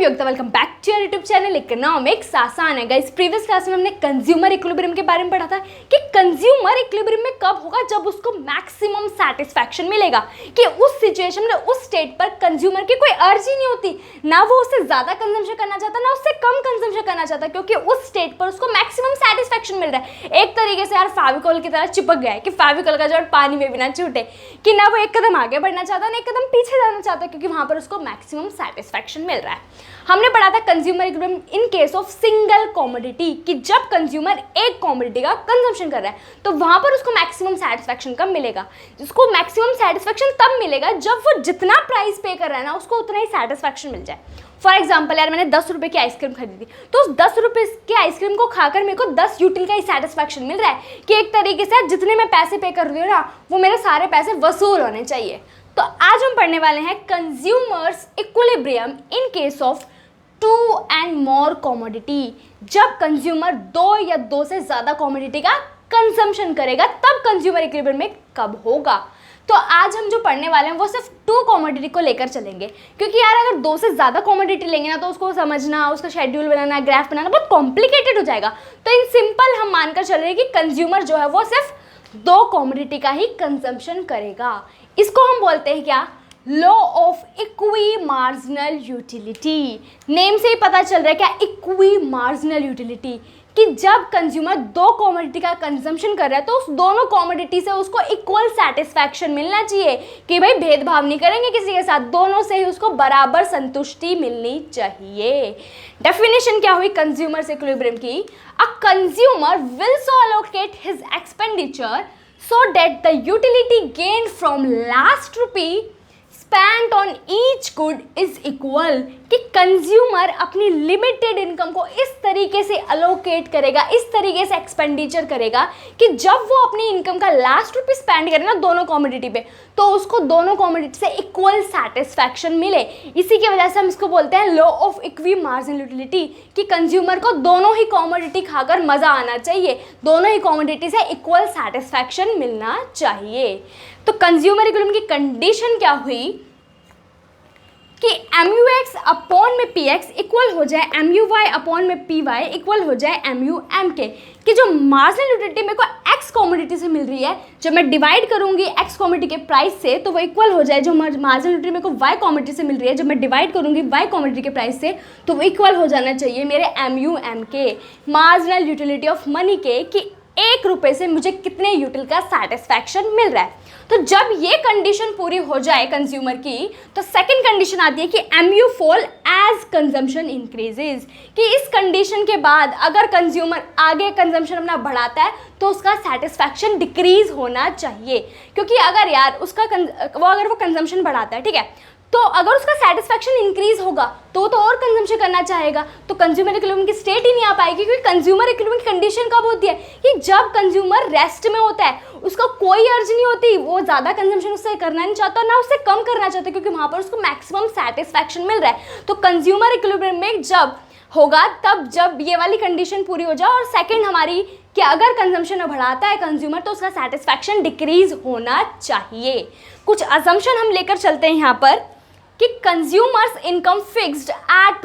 M Yogita, welcome back to your YouTube channel economics आसान है। Guys, previous class में हमने कंज्यूमर इक्विलिब्रियम के बारे में पढ़ा था कि कंज्यूमर इक्विलिब्रियम में कब होगा, जब उसको मैक्सिमम सैटिस्फैक्शन मिलेगा, कि उस सिचुएशन में उस स्टेट पर कंज्यूमर की कोई अर्ज ही नहीं होती, ना वो उससे ज्यादा कंजम्पशन करना चाहता ना उससे कम कंजम्पशन करना चाहता, क्योंकि उस स्टेट पर उसको मैक्सिमम सैटिस्फैक्शन मिल रहा है। एक तरीके से यार फेविकोल की तरह चिपक गया है कि फेविकोल का जड़ पानी में भी ना छूटे, कि ना वो एक कदम आगे बढ़ना चाहता ना एक कदम पीछे जाना चाहता, क्योंकि वहां पर उसको मैक्सिमम सैटिस्फैक्शन मिल रहा है। हमने पढ़ा था consumer equilibrium in case of single commodity, कि जब कंज्यूमर एक कमोडिटी का कंजम्पशन कर रहा है तो वहां पर उसको मैक्सिमम सैटिस्फैक्शन कब मिलेगा। उसको मैक्सिमम सैटिस्फैक्शन तब मिलेगा जब वो जितना प्राइस पे कर रहा है ना उसको उतना ही सैटिस्फैक्शन मिल जाए। फॉर एग्जाम्पल यार, मैंने 10 रुपये की आइसक्रीम खरीदी, तो उस 10 रुपये की आइसक्रीम को खाकर मेरे को 10 यूटिल का ही सैटिस्फैक्शन मिल रहा है, कि एक तरीके से जितने मैं पैसे पे कर रही हूँ ना वो मेरे सारे पैसे वसूल होने चाहिए। तो आज हम पढ़ने वाले हैं consumers equilibrium in case of 2 and more commodity. जब कंज्यूमर 2 या 2 से ज़्यादा कमोडिटी का कंजम्पशन करेगा तब कंज्यूमर इक्विलिब्रियम में कब होगा। तो आज हम जो पढ़ने वाले हैं वो सिर्फ 2 कमोडिटी को लेकर चलेंगे, क्योंकि यार अगर 2 से ज़्यादा कमोडिटी लेंगे ना तो उसको समझना, उसका शेड्यूल बनाना, ग्राफ बनाना बहुत कॉम्प्लिकेटेड हो जाएगा। तो इन सिंपल हम मानकर चल रहे हैं कि कंज्यूमर जो है वो सिर्फ 2 कमोडिटी का ही कंजम्पशन करेगा। इसको हम बोलते हैं क्या, law of equi marginal utility. Name से ही पता चल रहा है क्या, इक्वी मार्जिनल यूटिलिटी, कि जब कंज्यूमर 2 कमोडिटी का कंजम्पशन कर रहा है तो उस दोनों कमोडिटी से उसको इक्वल सैटिस्फैक्शन मिलना चाहिए, कि भाई भेदभाव नहीं करेंगे किसी के साथ, दोनों से ही उसको बराबर संतुष्टि मिलनी चाहिए। डेफिनेशन क्या हुई कंज्यूमर इक्विलिब्रियम की, a consumer will so allocate his expenditure so that the utility gained from last rupee spent on each good is equal, कि कंज्यूमर अपनी लिमिटेड इनकम को इस तरीके से अलोकेट करेगा, इस तरीके से एक्सपेंडिचर करेगा कि जब वो अपनी इनकम का लास्ट रुपी स्पेंड करे ना दोनों कमोडिटी पे तो उसको दोनों कमोडिटी से इक्वल सैटिस्फैक्शन मिले। इसी की वजह से हम इसको बोलते हैं law of equi marginal utility, कि कंज्यूमर को दोनों ही कमोडिटी खाकर मज़ा आना चाहिए, दोनों ही कमोडिटी से इक्वल सैटिस्फैक्शन मिलना चाहिए। तो कंज्यूमर इक्विलिब्रियम की कंडीशन क्या हुई कि MUX अपॉन में PX इक्वल हो जाए MUY अपॉन में PY इक्वल हो जाए MUMK, कि जो मार्जिनल यूटिलिटी मेरे को X कमोडिटी से मिल रही है, जब मैं डिवाइड करूंगी X कमोडिटी के प्राइस से तो वो इक्वल हो जाए जो मार्जिनल यूटिलिटी मेरे को Y कमोडिटी से मिल रही है, जब मैं डिवाइड करूंगी Y कमोडिटी के प्राइस से तो वो इक्वल हो जाना चाहिए मेरे MUMK, marginal utility of money के, कि 1 रुपये से मुझे कितने यूटिल का सैटिस्फैक्शन मिल रहा है। तो जब ये कंडीशन पूरी हो जाए कंज्यूमर की तो सेकंड कंडीशन आती है कि MU fall as consumption increases, कि इस कंडीशन के बाद अगर कंज्यूमर आगे कंजम्पशन अपना बढ़ाता है तो उसका सैटिस्फैक्शन डिक्रीज होना चाहिए, क्योंकि अगर यार उसका अगर वो कंजम्पशन बढ़ाता है, ठीक है, तो अगर उसका सैटिस्फैक्शन इंक्रीज होगा तो और कंजम्पशन करना चाहेगा, तो कंज्यूमर इक्विलिब्रियम की स्टेट ही नहीं आ पाएगी, क्योंकि कंज्यूमर इक्विलिब्रियम की कंडीशन कब होती है कि जब कंज्यूमर रेस्ट में होता है, उसका कोई अर्ज नहीं होती, वो ज़्यादा कंजम्पशन उससे करना नहीं चाहता ना उससे कम करना चाहता, क्योंकि वहाँ पर उसको मैक्सिमम सैटिस्फैक्शन मिल रहा है। तो कंज्यूमर इक्विलिब्रियम में जब होगा तब जब ये वाली कंडीशन पूरी हो जाए, और सेकेंड हमारी कि अगर कंजम्पशन बढ़ाता है कंज्यूमर तो उसका सैटिस्फैक्शन डिक्रीज होना चाहिए। कुछ असम्पशन हम लेकर चलते हैं यहाँ पर कि कंज्यूमर्स इनकम फिक्स्ड एट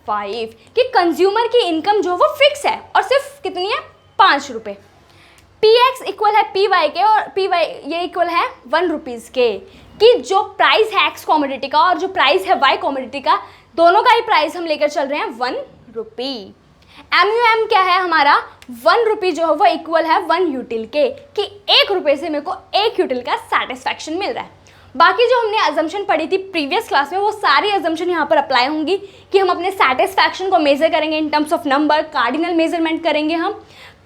₹5, कि कंज्यूमर की इनकम जो वो फिक्स है और सिर्फ कितनी है 5 रुपये। PX इक्वल है PY के और PY ये इक्वल है 1 रुपीज़ के, कि जो प्राइस है X कमोडिटी का और जो प्राइस है Y कमोडिटी का, दोनों का ही प्राइस हम लेकर चल रहे हैं 1 रुपी। MUM क्या है हमारा, 1 रुपी जो है वो इक्वल है 1 यूटिल के, कि 1 रुपये से मेरे को 1 यूटिल का सैटिस्फैक्शन मिल रहा है। बाकी जो हमने अजम्पशन पढ़ी थी प्रीवियस क्लास में वो सारी अजम्पशन यहाँ पर अप्लाई होंगी, कि हम अपने सैटिस्फैक्शन को मेजर करेंगे in terms of number, cardinal measurement करेंगे, हम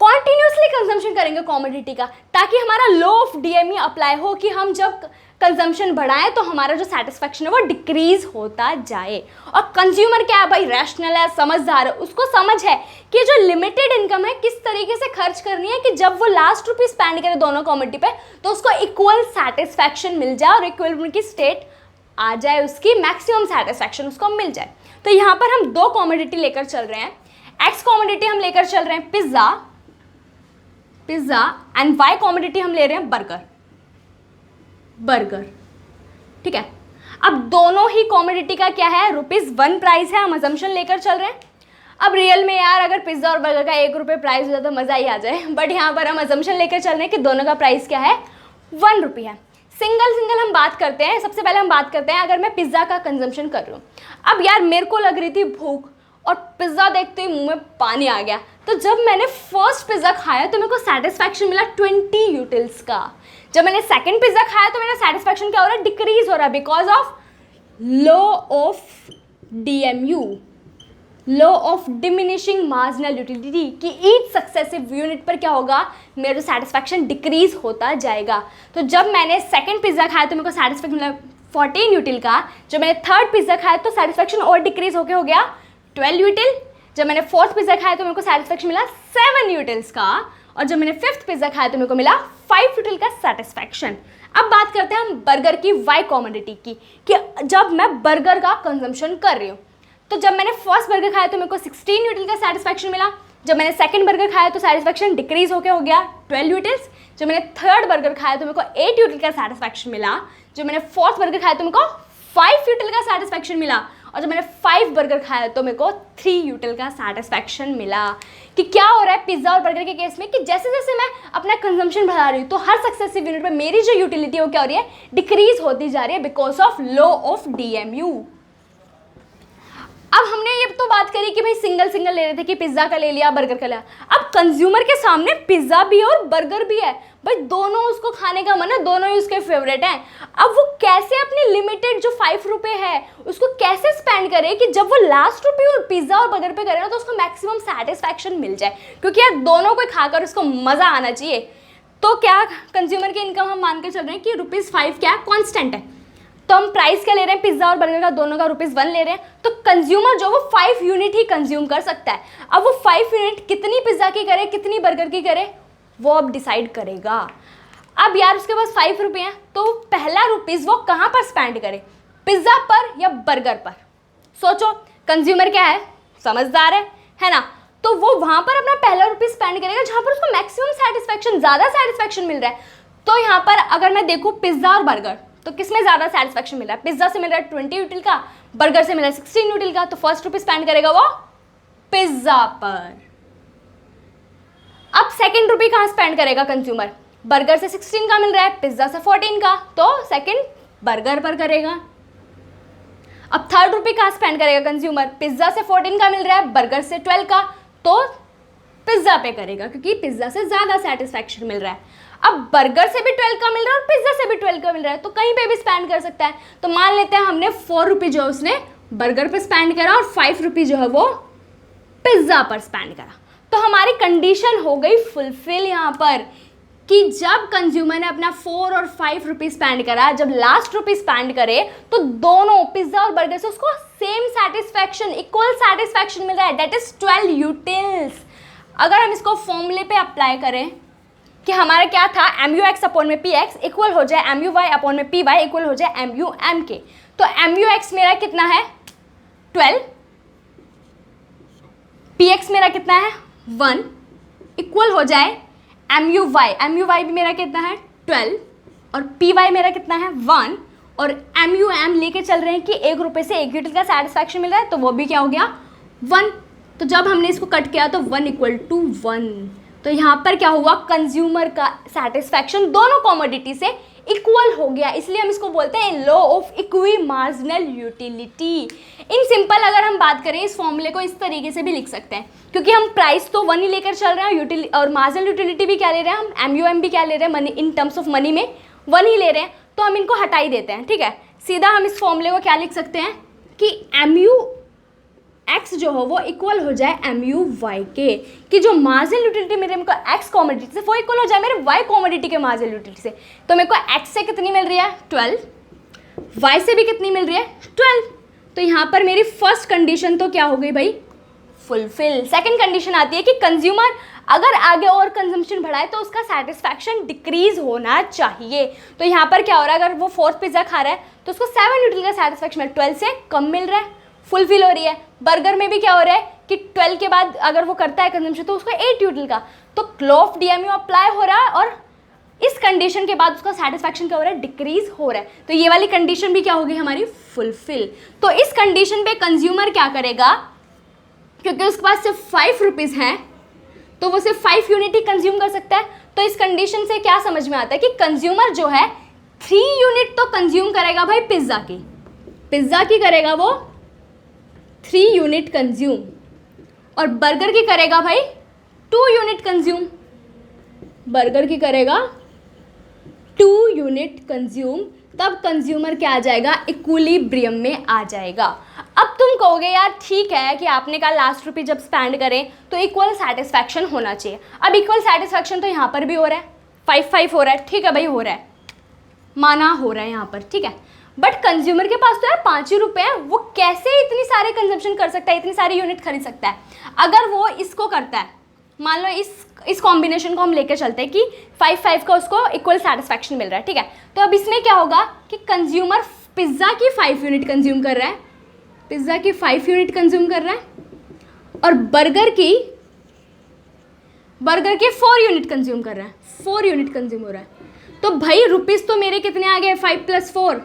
कॉन्टिन्यूसली कंजम्पशन करेंगे कमोडिटी का, ताकि हमारा लॉ ऑफ DME अप्लाई हो, कि हम जब कंजम्पशन बढ़ाएं तो हमारा जो सैटिस्फैक्शन है वो डिक्रीज होता जाए। और कंज्यूमर क्या है भाई, रैशनल है, समझदार है, उसको समझ है कि जो लिमिटेड इनकम है किस तरीके से खर्च करनी है, कि जब वो लास्ट रुपी स्पेंड करे दोनों कमोडिटी पे तो उसको इक्वल सैटिस्फैक्शन मिल जाए और इक्विलिब्रियम की स्टेट आ जाए, उसकी मैक्सिमम सैटिस्फैक्शन उसको मिल जाए। तो यहाँ पर हम 2 कमोडिटी लेकर चल रहे हैं। X कमोडिटी हम लेकर चल रहे हैं पिज्ज़ा एंड Y कमोडिटी हम ले रहे हैं बर्गर, ठीक है। अब दोनों ही कॉमोडिटी का क्या है, ₹1 प्राइस है, हम अजम्पशन लेकर चल रहे हैं। अब रियल में यार अगर पिज्ज़ा और बर्गर का ₹1 प्राइस हो जाए तो मज़ा ही आ जाए, बट यहाँ पर हम अजम्पशन लेकर चल रहे हैं कि दोनों का प्राइस क्या है, ₹1 है। सिंगल हम बात करते हैं। सबसे पहले हम बात करते हैं अगर मैं पिज़्ज़ा का कंजम्पशन कर रही हूँ। अब यार मेरे को लग रही थी भूख और पिज़्ज़ा देखते ही मुंह में पानी आ गया। तो जब मैंने फर्स्ट पिज़्ज़ा खाया तो मेरे को सेटिस्फैक्शन मिला 20 यूटिल्स का। जब मैंने सेकंड पिज़्ज़ा खाया तो मेरा सेटिस्फैक्शन क्या हो रहा है, डिक्रीज हो रहा है, because of law of DMU, law of diminishing marginal utility, कि ईच सक्सेसिव यूनिट पर क्या होगा, मेरा जो सेटिस्फैक्शन डिक्रीज होता जाएगा। तो जब मैंने सेकंड पिज़्ज़ा खाया तो मेरे को सेटिस्फैक्शन मिला 14 यूटिल का। जब मैंने थर्ड पिज़्ज़ा खाया तो सेटिस्फैक्शन और डिक्रीज होके हो गया 12 यूटिल। जब मैंने फोर्थ पिज़्ज़ा खाया तो मेरे को सेटिस्फैक्शन मिला 7 यूटिल्स का। और जब मैंने फिफ्थ पिज़्ज़ा खाया तो मेरे को मिला 5 यूटिल का सेटिस्फैक्शन। अब बात करते हैं हम बर्गर की वाई कॉमोडिटी की, कि जब मैं बर्गर का कंजम्पशन कर रही हूँ तो जब मैंने फर्स्ट बर्गर खाया तो मेरे को 16 यूटिल का सेटिस्फैक्शन मिला। जब मैंने सेकंड बर्गर खाया तो सेटिस्फैक्शन डिक्रीज होकर हो गया 12 यूटिल्स। जब मैंने थर्ड बर्गर खाया तो मेरे को 8 यूटिल का सेटिस्फैक्शन मिला। जब मैंने फोर्थ बर्गर खाया तो मेरे को 5 यूटिल का सेटिस्फैक्शन मिला। और जब मैंने 5 बर्गर खाया तो मेरे को 3 यूटिल का सेटिस्फैक्शन मिला। कि क्या हो रहा है पिज्ज़ा और बर्गर के केस में, कि जैसे जैसे मैं अपना कंजम्पशन बढ़ा रही हूँ तो हर सक्सेसिव यूनिट में मेरी जो यूटिलिटी है वो क्या हो रही है, डिक्रीज होती जा रही है, because of law of DMU। अब हमने ये तो बात करी कि भाई सिंगल ले रहे थे कि पिज्ज़ा का ले लिया, बर्गर का लिया। अब कंज्यूमर के सामने पिज्ज़ा भी है और बर्गर भी है, भाई दोनों उसको खाने का मन है, दोनों ही उसके फेवरेट हैं। अब वो कैसे अपनी लिमिटेड जो ₹5 है उसको कैसे स्पेंड करे कि जब वो लास्ट रुपये पिज्ज़ा और बर्गर पे करे ना तो उसको मैक्सिमम सेटिस्फैक्शन मिल जाए, क्योंकि यार दोनों को खाकर उसको मज़ा आना चाहिए। तो क्या कंज्यूमर की इनकम हम मान के चल रहे हैं कि ₹5 क्या कॉन्स्टेंट है। तो हम प्राइस क्या ले रहे हैं, पिज्ज़ा और बर्गर का दोनों का ₹1 ले रहे हैं। तो कंज्यूमर जो वो 5 यूनिट ही कंज्यूम कर सकता है। अब वो 5 यूनिट कितनी पिज्ज़ा की करे, कितनी बर्गर की करे, वो अब डिसाइड करेगा। अब यार उसके पास ₹5 हैं तो पहला ₹1 वो कहाँ पर स्पेंड करे, पिज्ज़ा पर या बर्गर पर। सोचो कंज्यूमर क्या है, समझदार है ना। तो वो वहाँ पर अपना पहला ₹1 स्पेंड करेगा जहाँ पर उसको मैक्सिमम सेटिस्फैक्शन, ज़्यादा सेटिस्फैक्शन मिल रहा है। तो यहाँ पर अगर मैं देखूँ पिज्ज़ा और बर्गर तो किसमें ज़्यादा सेटिस्फैक्शन मिल रहा है, पिज्ज़ा से मिल रहा है 20 यूटिल का, बर्गर से मिल रहा है 16 यूटिल का। तो फर्स्ट ₹1 स्पेंड करेगा वो पिज्ज़ा पर। अब सेकंड ₹1 कहाँ स्पेंड करेगा कंज्यूमर, बर्गर से 16 का मिल रहा है, पिज्ज़ा से 14 का, तो सेकंड बर्गर पर करेगा। अब थर्ड ₹1 कहाँ स्पेंड करेगा कंज्यूमर, पिज्ज़ा से 14 का मिल रहा है, बर्गर से 12 का, तो पिज्ज़ा पे करेगा क्योंकि पिज्ज़ा से ज़्यादा सेटिस्फैक्शन मिल रहा है। अब बर्गर से भी 12 का मिल रहा है और पिज्ज़ा से भी 12 का मिल रहा है, तो कहीं पे भी स्पेंड कर सकता है। तो मान लेते हैं हमने ₹4 जो है उसने बर्गर पे स्पेंड करा और ₹5 जो है वो पिज्ज़ा पर स्पेंड करा। तो हमारी कंडीशन हो गई फुलफिल यहाँ पर, कि जब कंज्यूमर ने अपना 4 और ₹5 स्पेंड करा, जब लास्ट ₹1 स्पेंड करे तो दोनों पिज्ज़ा और बर्गर से उसको सेम सेटिस्फैक्शन, इक्वल सेटिस्फैक्शन मिल रहा है, दैट इज 12 यूटिल्स। अगर हम इसको फॉर्मूले पे अप्लाई करें कि हमारा क्या था, MUX/PX इक्वल हो जाए MUY/PY इक्वल हो जाए MUMK। तो MUX मेरा कितना है 12, PX मेरा कितना है 1 इक्वल हो जाए MUY भी मेरा कितना है 12 और PY मेरा कितना है 1 और MUM लेके चल रहे हैं कि ₹1 से 1 यूटिल का सेटिस्फैक्शन मिल रहा है, तो वो भी क्या हो गया 1। तो जब हमने इसको कट किया तो 1 = 1। तो यहाँ पर क्या हुआ, कंज्यूमर का सेटिस्फैक्शन दोनों कॉमोडिटी से इक्वल हो गया, इसलिए हम इसको बोलते हैं law of equi marginal utility. In simple अगर हम बात करें इस फॉर्मूले को इस तरीके से भी लिख सकते हैं, क्योंकि हम प्राइस तो 1 ही लेकर चल रहे हैं और मार्जिनल यूटिलिटी भी क्या ले रहे हैं हम, MUM भी क्या ले रहे हैं, money in terms of money में 1 ही ले रहे हैं, तो हम इनको हटा ही देते हैं। ठीक है, सीधा हम इस फॉर्मूले को क्या लिख सकते हैं कि MUX जो हो वो इक्वल हो जाए MUY के, कि जो मार्जिनल यूटिलिटी मेरे को X कॉमोडिटी से वो इक्वल हो जाए मेरे Y कॉमोडिटी के मार्जिनल यूटिलिटी से। तो मेरे को X से कितनी मिल रही है 12, Y से भी कितनी मिल रही है 12। तो यहाँ पर मेरी फर्स्ट कंडीशन तो क्या हो गई भाई, फुलफिल। सेकंड कंडीशन आती है कि कंज्यूमर अगर आगे और कंजम्पशन बढ़ाए तो उसका सेटिस्फैक्शन डिक्रीज होना चाहिए। तो यहाँ पर क्या हो रहा है, अगर वो 4th पिज्ज़ा खा रहा है तो उसको 7 यूटिल का सेटिस्फैक्शन 12 से कम मिल रहा है, फुलफिल हो रही है। बर्गर में भी क्या हो रहा है कि 12 के बाद अगर वो करता है कंजम्पशन तो उसको 8 यूटिल का, तो लॉ ऑफ DMU अप्लाई हो रहा है और इस कंडीशन के बाद उसका सेटिस्फैक्शन क्या हो रहा है, डिक्रीज हो रहा है। तो ये वाली कंडीशन भी क्या होगी हमारी, फुलफिल। तो इस कंडीशन पे कंज्यूमर क्या करेगा, क्योंकि उसके पास सिर्फ 5 रुपीज़ हैं तो वो सिर्फ 5 यूनिट ही कंज्यूम कर सकता है। तो इस कंडीशन से क्या समझ में आता है कि कंज्यूमर जो है 3 यूनिट तो कंज्यूम करेगा भाई पिज्ज़ा की करेगा वो 3 यूनिट कंज्यूम, और बर्गर की करेगा भाई 2 यूनिट कंज्यूम, बर्गर की करेगा 2 यूनिट कंज्यूम। तब कंज्यूमर क्या आ जाएगा, इक्विलिब्रियम में आ जाएगा। अब तुम कहोगे यार ठीक है कि आपने कहा लास्ट रुपये जब स्पेंड करें तो इक्वल सेटिस्फैक्शन होना चाहिए। अब इक्वल सेटिस्फैक्शन तो यहाँ पर भी हो रहा है, 5-5 हो रहा है, ठीक है भाई हो रहा है, माना हो रहा है यहाँ पर, ठीक है। बट कंज्यूमर के पास तो यार 5 ही रुपये हैं, वो कैसे इतनी सारे कंजम्पशन कर सकता है, इतनी सारी यूनिट खरीद सकता है। अगर वो इसको करता है, मान लो इस कॉम्बिनेशन को हम लेकर चलते हैं कि 5-5 का उसको इक्वल सेटिस्फैक्शन मिल रहा है, ठीक है। तो अब इसमें क्या होगा कि कंज्यूमर पिज्ज़ा की 5 यूनिट कंज्यूम कर रहा है, पिज्ज़ा की 5 यूनिट कंज्यूम कर रहा है, और बर्गर की 4 यूनिट कंज्यूम कर रहा है, 4 यूनिट कंज्यूम हो रहा है। तो भाई रुपीज़ तो मेरे कितने आ गए, 5 + 4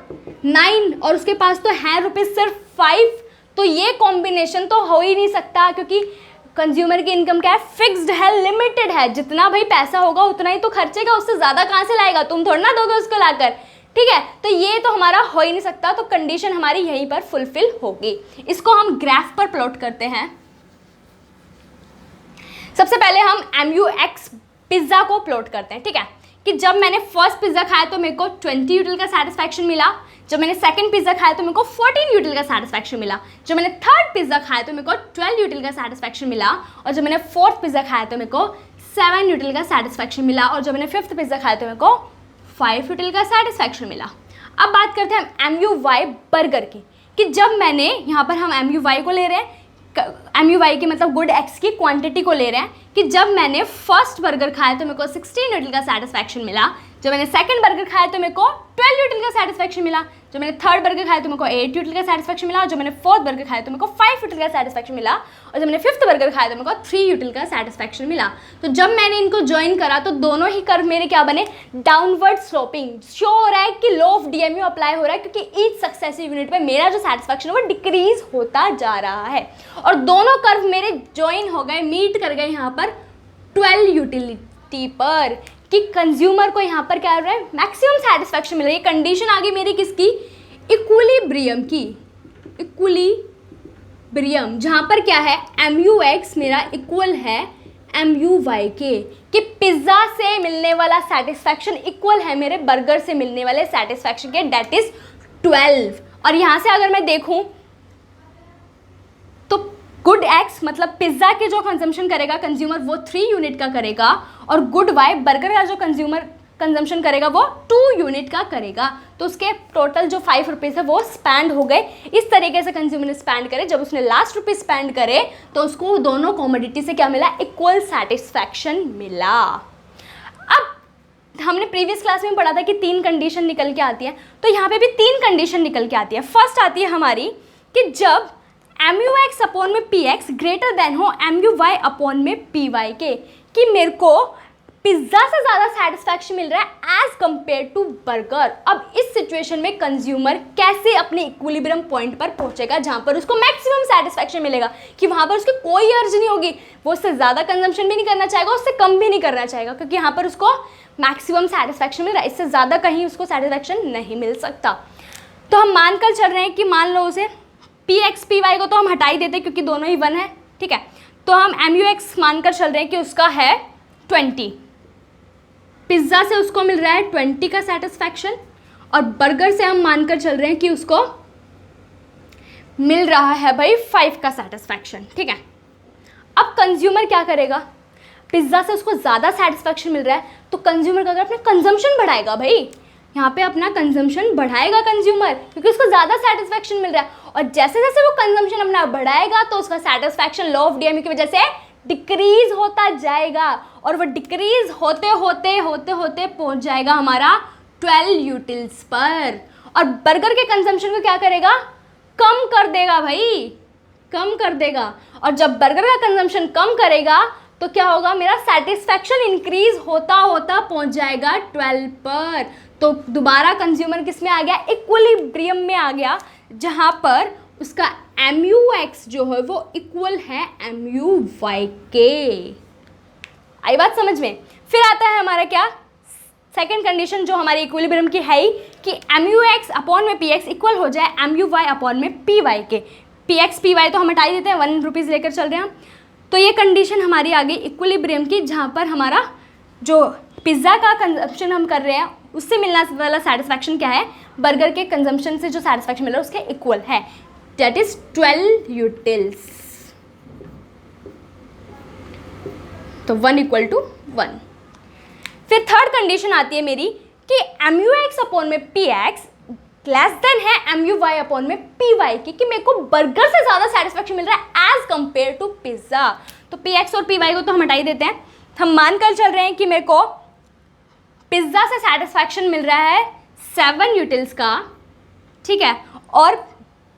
9, और उसके पास तो है रुपीज़ सिर्फ 5। तो ये कॉम्बिनेशन तो हो ही नहीं सकता, क्योंकि कंज्यूमर की इनकम क्या है, फिक्स्ड है, लिमिटेड है। जितना भाई पैसा होगा उतना ही तो खर्चेगा, उससे ज़्यादा कहाँ से लाएगा, तुम थोड़ा ना दोगे उसको लाकर, ठीक है। तो ये तो हमारा हो ही नहीं सकता, तो कंडीशन हमारी यहीं पर फुलफिल होगी। इसको हम ग्राफ पर प्लॉट करते हैं। सबसे पहले हम MUX पिज्ज़ा को प्लॉट करते हैं, ठीक है, कि जब मैंने फर्स्ट पिज्ज़ा खाया तो मेरे को 20 यूटिल का सेटिस्फैक्शन मिला, जब मैंने सेकंड पिज्ज़ा खाया तो मेरे को 14 यूटिल का सेटिस्फैक्शन मिला, जब मैंने थर्ड पिज्ज़ा खाया तो मेरे को 12 यूटिल का सेटिस्फैक्शन मिला, और जब मैंने फोर्थ पिज्ज़ा खाया तो मेरे को 7 यूटिल का सेटिस्फैक्शन मिला, और जब मैंने फिफ्थ पिज्ज़ा खाया तो मेरे को 5 यूटिल का सेटिस्फैक्शन मिला। अब बात करते हैं हम MUY बर्गर की, कि जब मैंने यहाँ पर हम MUY को ले रहे हैं, MUY की मतलब गुड एक्स की क्वांटिटी को ले रहे हैं, कि जब मैंने फर्स्ट बर्गर खाया तो मेरे को 16 यूटिल का सेटिस्फैक्शन मिला, जब मैंने सेकंड बर्गर खाया तो मेरे को 12 यूटिल का सेटिस्फैक्शन मिला, जब मैंने थर्ड बर्गर खाया तो मेरे को 8 यूटिल का सेटिस्फैक्शन मिला, और जब मैंने फोर्थ बर्गर खाया तो मेरे को 5 यूटिल का सेटिस्फैक्शन मिला, और जब मैंने फिफ्थ बर्गर खाया तो मेरे को 3 यूटिल का सेटिस्फैक्शन मिला। तो जब मैंने इनको ज्वाइन करा तो दोनों ही कर्व मेरे क्या बने, डाउनवर्ड स्लोपिंग। शो हो रहा है कि लॉ ऑफ DMU अप्लाई हो रहा है, क्योंकि ईच सक्सेसिव यूनिट पे मेरा जो सेटिस्फैक्शन है वो डिक्रीज होता जा रहा है, और दोनों कर्व मेरे ज्वाइन हो गए, मीट कर गए यहाँ पर 12 यूटिलिटी पर, कि कंज्यूमर को यहाँ पर क्या हो रहा है, मैक्सिमम सेटिस्फैक्शन मिल रही है। कंडीशन आ गई मेरी किसकी, इक्विलिब्रियम की, इक्विलिब्रियम, जहाँ पर क्या है MUX मेरा इक्वल है MUY के, कि पिज्ज़ा से मिलने वाला सेटिस्फैक्शन इक्वल है मेरे बर्गर से मिलने वाले सेटिस्फैक्शन के, डेट इज 12। और यहाँ से अगर मैं देखूँ तो गुड एक्स मतलब पिज्ज़ा के जो कंजम्पशन करेगा कंज्यूमर वो 3 यूनिट का करेगा, और गुड वाई बर्गर का जो कंज्यूमर कंजम्पशन करेगा वो 2 यूनिट का करेगा। तो उसके टोटल जो 5 रुपीज़ है वो स्पेंड हो गए। इस तरीके से कंज्यूमर ने स्पेंड करे, जब उसने लास्ट रुपीज़ स्पेंड करे तो उसको दोनों कॉमोडिटी से क्या मिला, इक्वल सेटिस्फैक्शन मिला। अब हमने प्रीवियस क्लास में पढ़ा था कि 3 कंडीशन निकल के आती है, तो यहाँ पे भी 3 कंडीशन निकल के आती है। फर्स्ट आती है हमारी कि जब MUX अपॉन में PX ग्रेटर देन हो MUY अपॉन में PY के, कि मेरे को पिज्ज़ा से ज़्यादा सेटिस्फैक्शन मिल रहा है एज कंपेयर टू बर्गर। अब इस सिचुएशन में कंज्यूमर कैसे अपने इक्विलिब्रियम पॉइंट पर पहुंचेगा जहां पर उसको मैक्सिमम सेटिस्फैक्शन मिलेगा, कि वहां पर उसकी कोई अर्ज नहीं होगी, वो उससे ज़्यादा कंजम्पशन भी नहीं करना चाहेगा, उससे कम भी नहीं करना चाहेगा, क्योंकि यहाँ पर उसको मैक्सिमम सेटिस्फैक्शन मिल रहा है, इससे ज़्यादा कहीं उसको सेटिस्फैक्शन नहीं मिल सकता। तो हम मान कर चल रहे हैं कि मान लो उसे PX PY को तो हम हटा ही देते क्योंकि दोनों ही 1 है, ठीक है। तो हम MUX मानकर चल रहे हैं कि उसका है 20, पिज्ज़ा से उसको मिल रहा है 20 का सेटिस्फैक्शन, और बर्गर से हम मानकर चल रहे हैं कि उसको मिल रहा है भाई 5 का सेटिस्फैक्शन, ठीक है। अब कंज्यूमर क्या करेगा, पिज्ज़ा से उसको ज़्यादा सेटिस्फैक्शन मिल रहा है तो कंज्यूमर का अपना कंजम्पशन बढ़ाएगा, भाई यहाँ पे अपना कंजम्पशन बढ़ाएगा कंज्यूमर, क्योंकि उसको ज़्यादा सेटिस्फैक्शन मिल रहा है, और जैसे जैसे वो कंजम्पशन अपना बढ़ाएगा तो उसका सेटिस्फैक्शन लॉ ऑफ DMU की वजह से डिक्रीज होता जाएगा, और वो डिक्रीज होते होते होते होते पहुंच जाएगा हमारा 12 यूटिल्स पर। और बर्गर के कंजम्पशन को क्या करेगा, कम कर देगा भाई, कम कर देगा। और जब बर्गर का कंजम्पशन कम करेगा तो क्या होगा, मेरा सेटिस्फैक्शन इंक्रीज होता होता पहुंच जाएगा 12 पर। तो दोबारा कंज्यूमर किस में आ गया, इक्विलिब्रियम में आ गया, जहां पर उसका MUX जो है वो इक्वल है MUY के। आई बात समझ में। फिर आता है हमारा क्या, सेकेंड कंडीशन जो हमारी इक्विलिब्रियम की है कि MUX अपॉन में PX इक्वल हो जाए MUY अपॉन में PY के। PX PY तो हम हटा ही देते हैं, 1 रुपीज़ लेकर चल रहे हैं हम। तो ये कंडीशन हमारी आ गई इक्विलिब्रियम की, जहाँ पर हमारा जो पिज़्ज़ा का कंजप्शन हम कर रहे हैं उससे मिलने वाला सेटिस्फैक्शन क्या है, बर्गर के कंजम्पशन से जो सेटिस्फैक्शन मिल रहा है उसके इक्वल है, दैट इज 12 यूटिल्स। तो 1 = 1। फिर थर्ड कंडीशन आती है मेरी कि MUX अपॉन में PX लेस देन है MUY अपॉन में PY की, कि मेरे को बर्गर से ज़्यादा सेटिस्फैक्शन मिल रहा है एज कंपेयर टू पिज़्ज़ा। तो PX और PY को तो हम हटा ही देते हैं। हम मान कर चल रहे हैं कि मेरे को पिज़्ज़ा से सेटिस्फैक्शन मिल रहा है 7 यूटिल्स का, ठीक है, और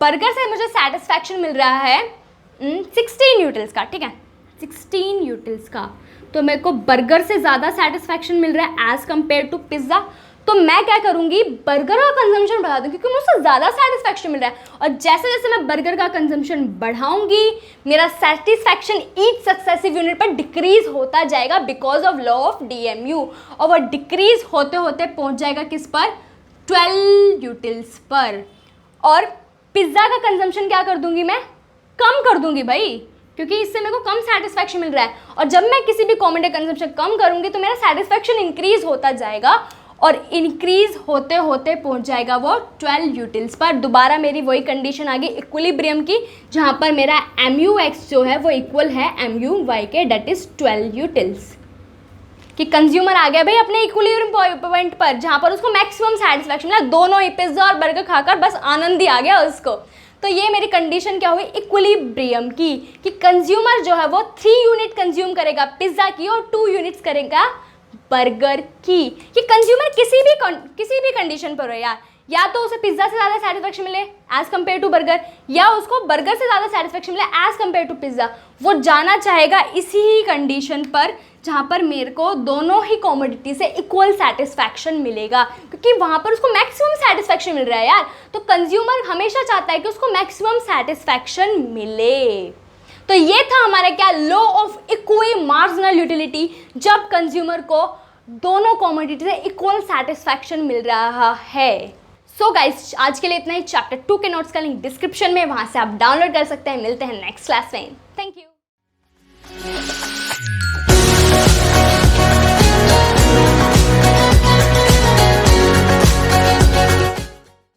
बर्गर से मुझे सेटिस्फैक्शन मिल रहा है 16 यूटिल्स का, ठीक है, 16 यूटिल्स का। तो मेरे को बर्गर से ज़्यादा सेटिस्फैक्शन मिल रहा है एज कंपेयर टू पिज़्ज़ा। तो मैं क्या करूँगी, बर्गर का कंजम्पशन बढ़ा दूँ, क्योंकि मुझे ज़्यादा सेटिस्फैक्शन मिल रहा है। और जैसे जैसे मैं बर्गर का कंजम्पशन बढ़ाऊंगी, मेरा सेटिस्फैक्शन ईच सक्सेसिव यूनिट पर डिक्रीज होता जाएगा because of law of DMU। और वह डिक्रीज होते होते पहुँच जाएगा किस पर, 12 यूटिल्स पर। और पिज़्ज़ा का कंजम्पशन क्या कर दूँगी, मैं कम कर दूँगी भाई, क्योंकि इससे मेरे को कम सेटिस्फैक्शन मिल रहा है। और जब मैं किसी भी कॉमोडिटी कंजम्पशन कम करूँगी तो मेरा सेटिस्फैक्शन इंक्रीज होता जाएगा, और इंक्रीज होते होते पहुंच जाएगा वो 12 यूटिल्स पर। दोबारा मेरी वही कंडीशन आ गई इक्विलिब्रियम की, जहां पर मेरा MUX जो है वो इक्वल है MUY के, डेट इज 12 यूटिल्स। कि कंज्यूमर आ गया भाई अपने इक्विलिब्रियम पॉइंट पर, जहां पर उसको मैक्सिमम सेटिस्फैक्शन मिला, दोनों ही पिज्जा और बर्गर खाकर बस आनंद ही आ गया उसको। तो ये मेरी कंडीशन क्या हुई इक्विलिब्रियम की, कि कंज्यूमर जो है वो 3 यूनिट कंज्यूम करेगा पिज्जा की और 2 यूनिट्स करेगा बर्गर की। कि कंज्यूमर किसी भी कंडीशन पर हो यार, या तो उसे पिज्जा से ज़्यादा सेटिस्फैक्शन मिले एज कंपेयर टू बर्गर, या उसको बर्गर से ज़्यादा सेटिस्फैक्शन मिले एज कंपेयर टू पिज्ज़ा, वो जाना चाहेगा इसी ही कंडीशन पर जहाँ पर मेरे को दोनों ही कॉमोडिटी से इक्वल सेटिस्फैक्शन मिलेगा, क्योंकि वहाँ पर उसको मैक्सिमम सेटिस्फैक्शन मिल रहा है यार। तो कंज्यूमर हमेशा चाहता है कि उसको मैक्सिमम सेटिस्फैक्शन मिले। तो ये था हमारा क्या, law of equi marginal utility, जब कंज्यूमर को दोनों कॉमोडिटी से इक्वल सेटिस्फैक्शन मिल रहा है। सो गाइस, आज के लिए इतना ही। चैप्टर 2 के नोट्स का लिंक डिस्क्रिप्शन में, वहां से आप डाउनलोड कर सकते हैं। मिलते हैं नेक्स्ट क्लास में। Thank you.